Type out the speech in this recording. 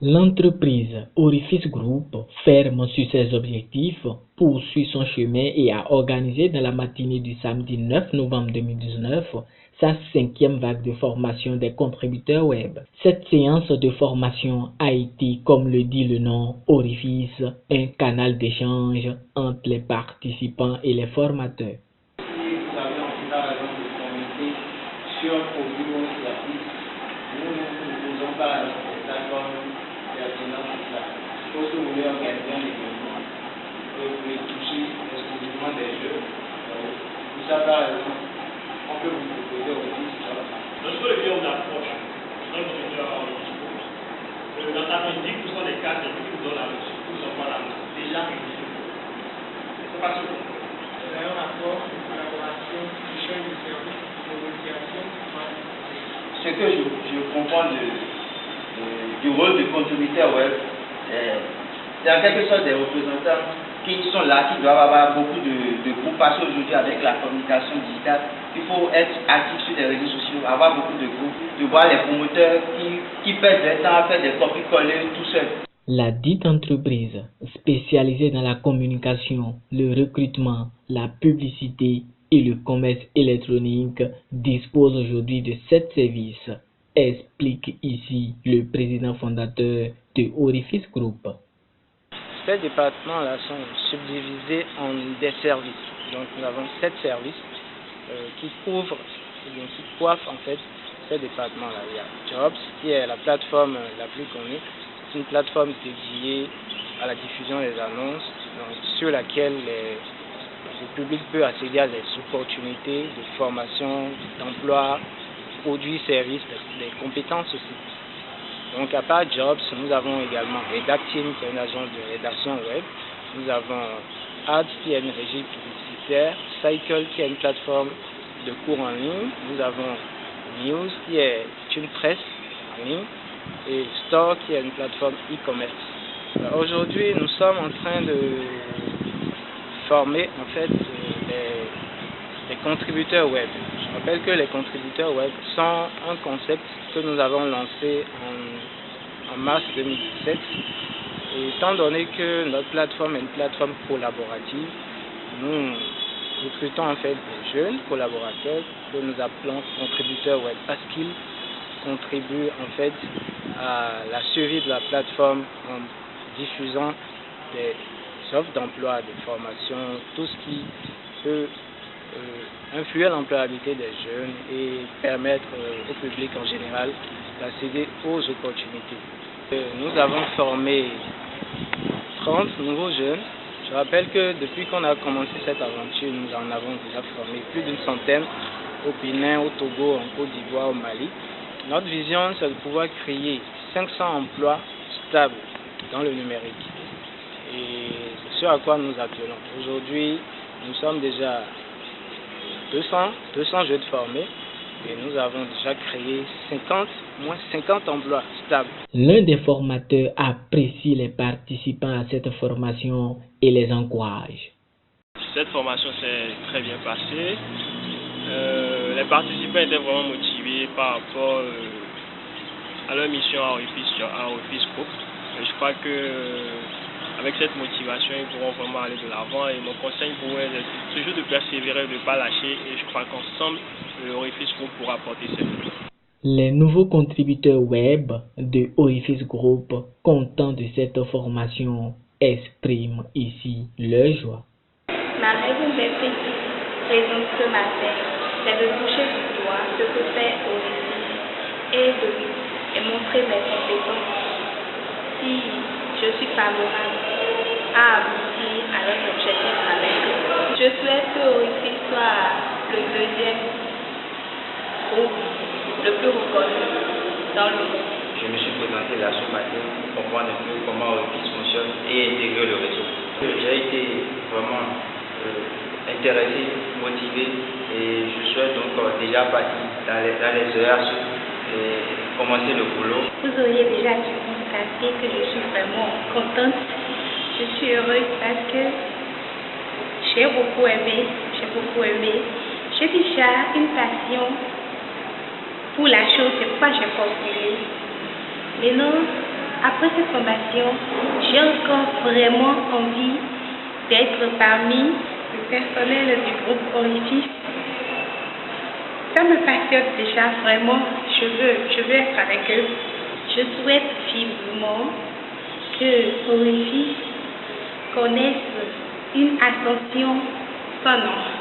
L'entreprise Orifice Group ferme sur ses objectifs, poursuit son chemin et a organisé dans la matinée du samedi 9 novembre 2019 sa 5e vague de formation des contributeurs web. Cette séance de formation a été, comme le dit le nom Orifice, un canal d'échange entre les participants et les formateurs. Si vous avez envie raison de communiquer sur un produit ou un service, nous ne proposons pas des plateformes pertinentes pour ça. Sauf que vous voulez organiser un événement, vous pouvez toucher exclusivement des jeux. Pour ça, par exemple, on peut vous proposer aussi ça. Lorsque le client approche, dans 90% des cas, c'est lui qui vous donne la reçue, vous n'avez pas la reçue. Déjà, c'est pas sûr. C'est un rapport de collaboration, d'échange de services, de négociation. Ce que je comprends du rôle du contributeur web, c'est en quelque sorte des représentants qui sont là, qui doivent avoir beaucoup de groupes, parce qu'aujourd'hui avec la communication digitale, il faut être actif sur les réseaux sociaux, avoir beaucoup de groupes, de voir les promoteurs qui perdent leur temps à faire des copies-coller tout seul. La dite entreprise, spécialisée dans la communication, le recrutement, la publicité et le commerce électronique, dispose aujourd'hui de 7 services, explique ici le président fondateur de Orifice Group. Ces départements-là sont subdivisés en des services. Donc nous avons 7 services qui couvrent, qui coiffent en fait ces départements-là. Il y a Jobs, qui est la plateforme la plus connue. C'est une plateforme dédiée à la diffusion des annonces, donc, sur laquelle le public peut accéder à des opportunités de formation, d'emploi, produits, services, des compétences aussi. Donc à part Jobs, nous avons également Redacteam, qui est une agence de rédaction web. Nous avons Ads, qui est une régie publicitaire. Cycle, qui est une plateforme de cours en ligne. Nous avons News, qui est une presse en ligne. Et Store, qui est une plateforme e-commerce. Aujourd'hui, nous sommes en train de former en fait les contributeurs web. Je rappelle que les contributeurs web sont un concept que nous avons lancé en mars 2017. Et étant donné que notre plateforme est une plateforme collaborative, nous recrutons en fait des jeunes collaborateurs que nous appelons contributeurs web parce qu'ils contribuent en fait à la survie de la plateforme en diffusant des offres d'emploi, des formations, tout ce qui peut influer l'employabilité des jeunes et permettre au public en général d'accéder aux opportunités. Nous avons formé 30 nouveaux jeunes. Je rappelle que depuis qu'on a commencé cette aventure, nous en avons déjà formé plus d'une centaine au Bénin, au Togo, en Côte d'Ivoire, au Mali. Notre vision, c'est de pouvoir créer 500 emplois stables dans le numérique. Et c'est ce à quoi nous appelons. Aujourd'hui, nous sommes déjà 200 jeunes formés et nous avons déjà créé 50 emplois stables. L'un des formateurs apprécie les participants à cette formation et les encourage. Cette formation s'est très bien passée. Les participants étaient vraiment motivés par rapport à leur mission à Orifice Group. Je crois que avec cette motivation, ils pourront vraiment aller de l'avant et mon conseil pour eux est toujours de persévérer, de ne pas lâcher et je crois qu'ensemble, Orifice Group pourra porter ses fruits. Les nouveaux contributeurs web de Orifice Group, contents de cette formation, expriment ici leur joie. Ma raison d'être ici, raison ce matin, c'est de toucher du doigt ce que fait Orifice et montrer mes compétences. Si je suis favorable à aboutir à notre objectif avec eux. Je souhaite que Orifice soit le deuxième groupe le plus reconnu dans le monde. Je me suis présenté là ce matin pour comprendre un peu comment Orifice fonctionne et intégrer le réseau. J'ai été vraiment intéressé, motivé et je souhaite donc déjà partir dans les heures et commencer le boulot. Vous auriez déjà pu constater que je suis vraiment contente. Je suis heureuse parce que j'ai beaucoup aimé. J'ai déjà une passion pour la chose, c'est pourquoi j'ai postulé. Maintenant, à Après cette formation, j'ai encore vraiment envie d'être parmi le personnel du groupe Orifice. Ça me passionne déjà, vraiment, je veux être avec eux. Je souhaite vivement que Orifice connaisse une ascension sans nom.